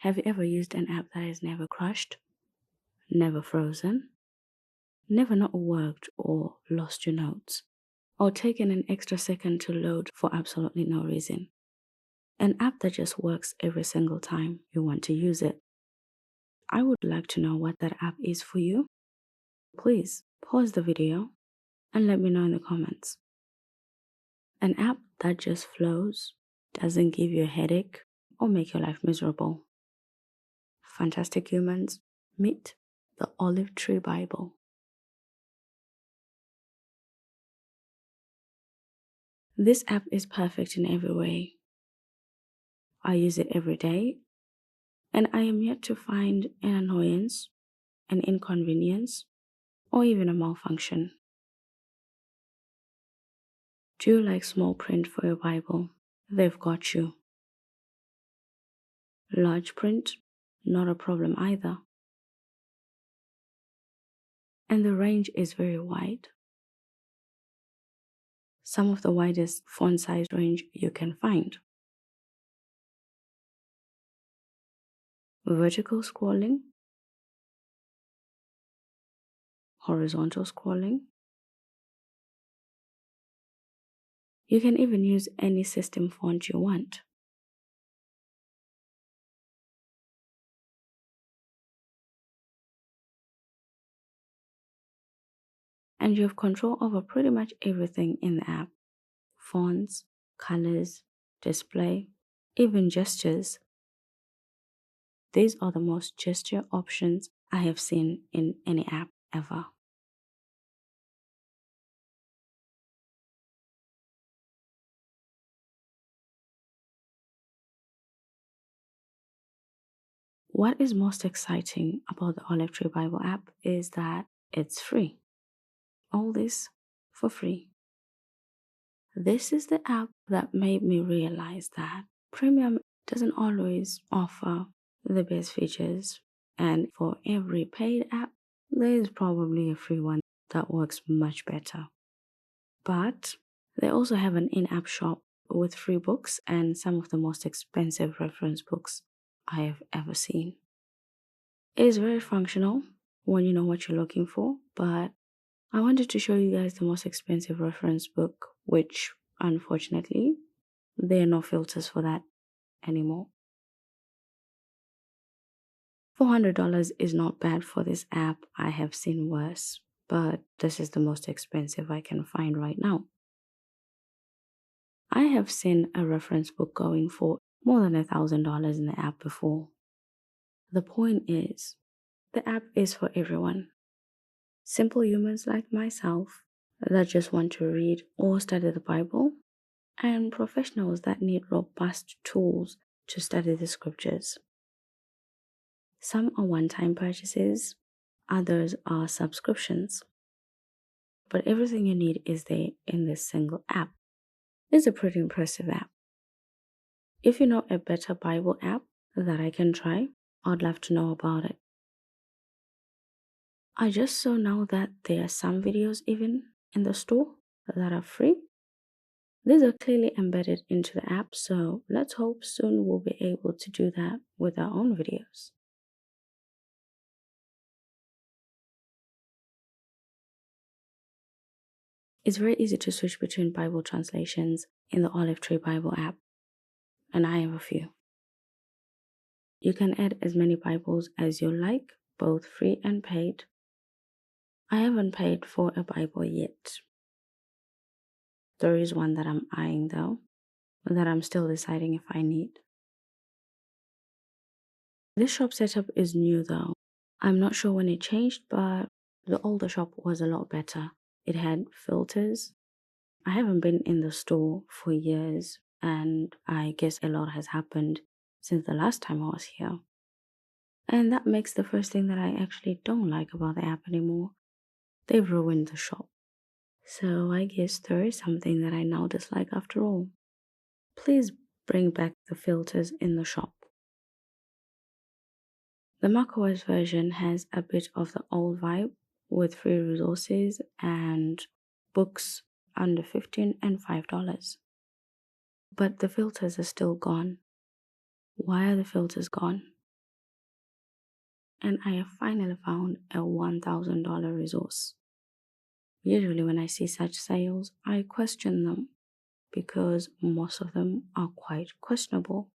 Have you ever used an app that has never crashed, never frozen, never not worked or lost your notes, or taken an extra second to load for absolutely no reason? An app that just works every single time you want to use it. I would like to know what that app is for you. Please pause the video and let me know in the comments. An app that just flows, doesn't give you a headache or make your life miserable. Fantastic humans, meet the Olive Tree Bible. This app is perfect in every way. I use it every day, and I am yet to find an annoyance, an inconvenience, or even a malfunction. Do you like small print for your Bible? They've got you. Large print? Not a problem either. And the range is very wide. Some of the widest font size range you can find. Vertical scrolling, horizontal scrolling. You can even use any system font you want. And you have control over pretty much everything in the app. Fonts, colors, display, even gestures. These are the most gesture options I have seen in any app ever. What is most exciting about the Olive Tree Bible app is that it's free. All this for free. This is the app that made me realize that premium doesn't always offer the best features, and for every paid app, there is probably a free one that works much better. But they also have an in-app shop with free books and some of the most expensive reference books I have ever seen. It is very functional when you know what you're looking for, but I wanted to show you guys the most expensive reference book, which unfortunately, there are no filters for that anymore. $400 is not bad for this app. I have seen worse, but this is the most expensive I can find right now. I have seen a reference book going for more than $1,000 in the app before. The point is, the app is for everyone. Simple humans like myself that just want to read or study the Bible, and professionals that need robust tools to study the scriptures. Some are one-time purchases, others are subscriptions. But everything you need is there in this single app. It's a pretty impressive app. If you know a better Bible app that I can try, I'd love to know about it. I just saw now that there are some videos even in the store that are free. These are clearly embedded into the app, so let's hope soon we'll be able to do that with our own videos. It's very easy to switch between Bible translations in the Olive Tree Bible app, and I have a few. You can add as many Bibles as you like, both free and paid. I haven't paid for a Bible yet. There is one that I'm eyeing though, that I'm still deciding if I need. This shop setup is new though. I'm not sure when it changed, but the older shop was a lot better. It had filters. I haven't been in the store for years, and I guess a lot has happened since the last time I was here. And that makes the first thing that I actually don't like about the app anymore. They've ruined the shop. So I guess there is something that I now dislike after all. Please bring back the filters in the shop. The macOS version has a bit of the old vibe with free resources and books under $15 and $5. But the filters are still gone. Why are the filters gone? and I have finally found a $1,000 resource. Usually, when I see such sales, I question them because most of them are quite questionable.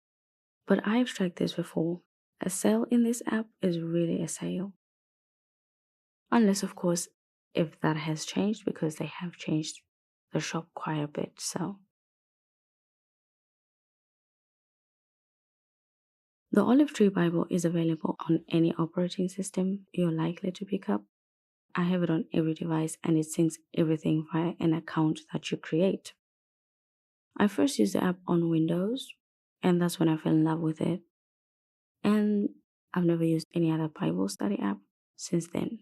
But I've tried this before. A sale in this app is really a sale. Unless, of course, if that has changed because they have changed the shop quite a bit. So, the Olive Tree Bible is available on any operating system you're likely to pick up. I have it on every device and it syncs everything via an account that you create. I first used the app on Windows, and that's when I fell in love with it. And I've never used any other Bible study app since then.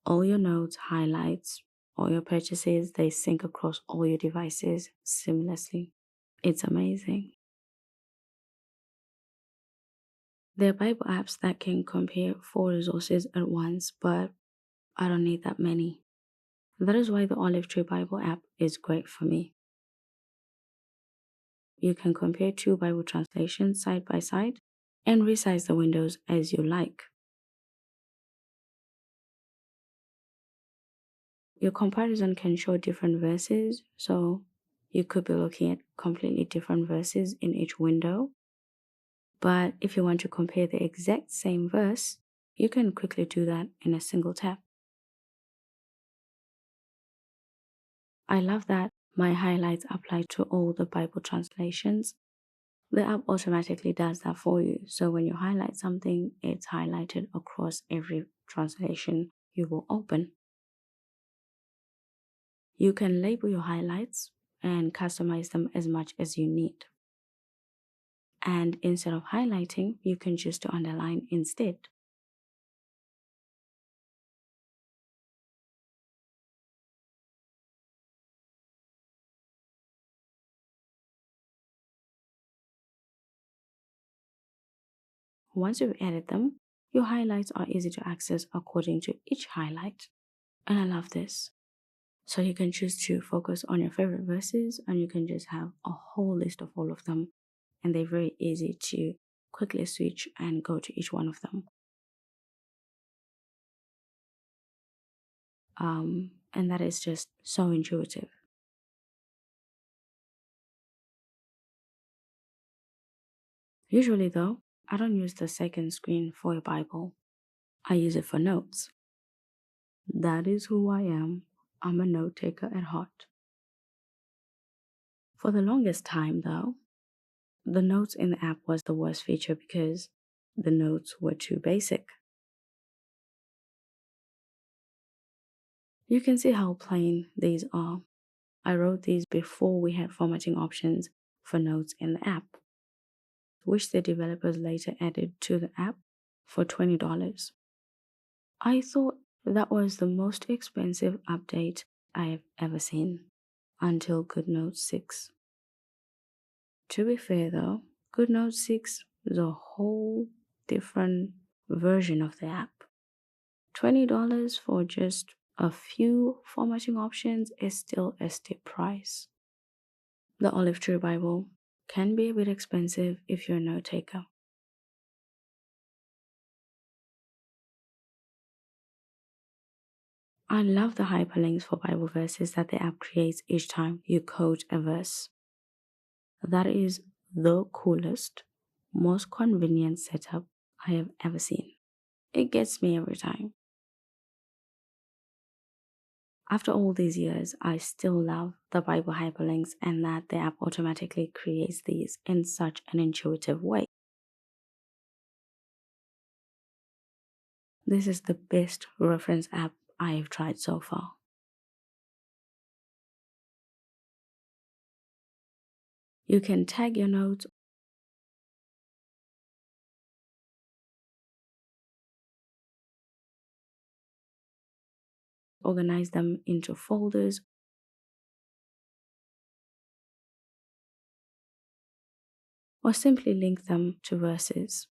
All your notes, highlights, all your purchases, they sync across all your devices seamlessly. It's amazing. There are Bible apps that can compare four resources at once, but I don't need that many. That is why the Olive Tree Bible app is great for me. You can compare two Bible translations side by side and resize the windows as you like. Your comparison can show different verses, so you could be looking at completely different verses in each window. But if you want to compare the exact same verse, you can quickly do that in a single tap. I love that my highlights apply to all the Bible translations. The app automatically does that for you. So when you highlight something, it's highlighted across every translation you will open. You can label your highlights and customize them as much as you need. And instead of highlighting, you can choose to underline instead. Once you've added them, your highlights are easy to access according to each highlight. And I love this. So you can choose to focus on your favorite verses and you can just have a whole list of all of them. And they're very easy to quickly switch and go to each one of them. And that is just so intuitive. Usually, though, I don't use the second screen for a Bible, I use it for notes. That is who I am. I'm a note taker at heart. For the longest time, though, the notes in the app was the worst feature because the notes were too basic. You can see how plain these are. I wrote these before we had formatting options for notes in the app, which the developers later added to the app for $20. I thought that was the most expensive update I have ever seen until GoodNotes 6. To be fair though, GoodNotes 6 is a whole different version of the app. $20 for just a few formatting options is still a steep price. The Olive Tree Bible can be a bit expensive if you're a note taker. I love the hyperlinks for Bible verses that the app creates each time you quote a verse. That is the coolest, most convenient setup I have ever seen. It gets me every time. After all these years, I still love the Bible hyperlinks and that the app automatically creates these in such an intuitive way. This is the best reference app I have tried so far. You can tag your notes, organize them into folders, or simply link them to verses.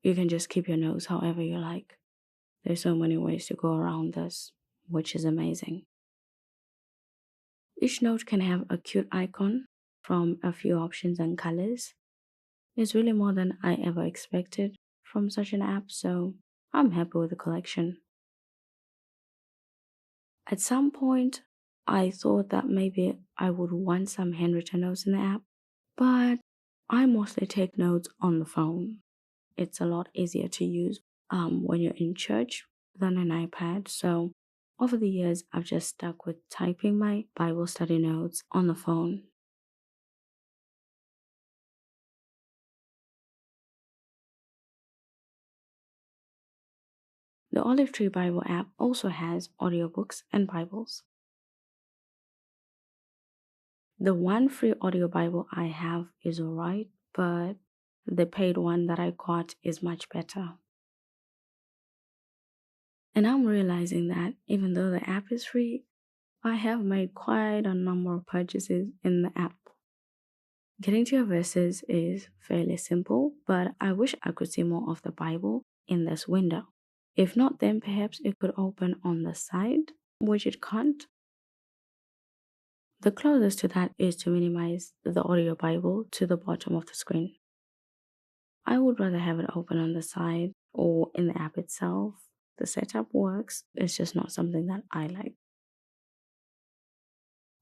You can just keep your notes however you like. There's so many ways to go around this, which is amazing. Each note can have a cute icon from a few options and colors. It's really more than I ever expected from such an app, so I'm happy with the collection. At some point, I thought that maybe I would want some handwritten notes in the app, but I mostly take notes on the phone. It's a lot easier to use when you're in church than an iPad. So over the years, I've just stuck with typing my Bible study notes on the phone. The Olive Tree Bible app also has audiobooks and Bibles. The one free audio Bible I have is alright, but the paid one that I got is much better. And I'm realizing that even though the app is free, I have made quite a number of purchases in the app. Getting to your verses is fairly simple, but I wish I could see more of the Bible in this window. If not, then perhaps it could open on the side, which it can't. The closest to that is to minimize the audio Bible to the bottom of the screen. I would rather have it open on the side or in the app itself. The setup works, it's just not something that I like.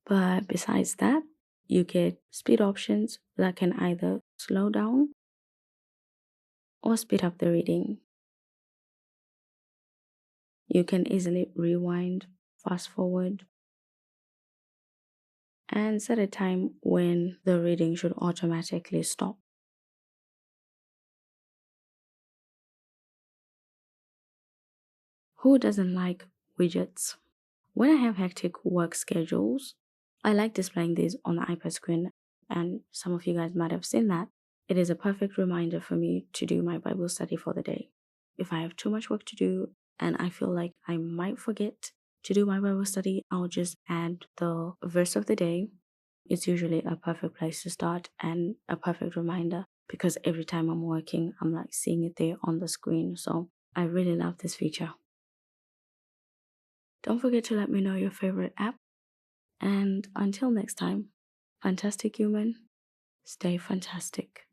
But besides that, you get speed options that can either slow down or speed up the reading. You can easily rewind, fast forward, and set a time when the reading should automatically stop. Who doesn't like widgets? When I have hectic work schedules, I like displaying these on the iPad screen, and some of you guys might have seen that. It is a perfect reminder for me to do my Bible study for the day. If I have too much work to do and I feel like I might forget to do my Bible study, I'll just add the verse of the day. It's usually a perfect place to start and a perfect reminder because every time I'm working, I'm like seeing it there on the screen. So I really love this feature. Don't forget to let me know your favorite app. And until next time, fantastic human, stay fantastic.